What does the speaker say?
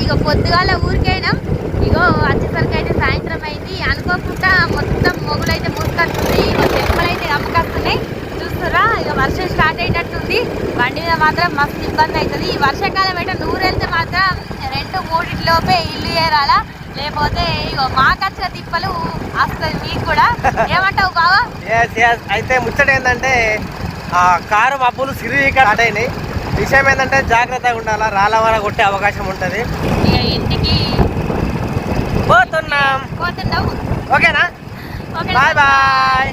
ఇక పొద్దుగాల ఊరికైనాం. ఇగో వచ్చేసరికి అయితే సాయంత్రం అయింది. అనుకోకుండా మొత్తం మొగులైతే మూసుకొస్తుంది. ఇక చెప్పులైతే అమ్మకొస్తున్నాయి చూస్తురా. ఇక వర్షం స్టార్ట్ అయ్యేటట్టుంది. బండి మీద మాత్రం మస్తు ఇబ్బంది అవుతుంది. ఈ వర్షాకాలం అయితే నూరు వెళ్తే మాత్రం 2-3 లోపే ఇల్లు చేరాలా, లేకపోతే ఇగో మాకొచ్చిన తిప్పలు వస్తుంది మీకు కూడా. ఏమంటావు బావా? అయితే ముచ్చట ఏంటంటే కారు మబ్బులు స్టార్ట్ అయినాయి. విషయం ఏంటంటే జాగ్రత్తగా ఉండాలా, రాళ్ళ కొట్టే అవకాశం ఉంటుంది. ఇక ఇంటికి పోతున్నాం. పోతున్నావు. ఓకేనా? Okay, bye bye.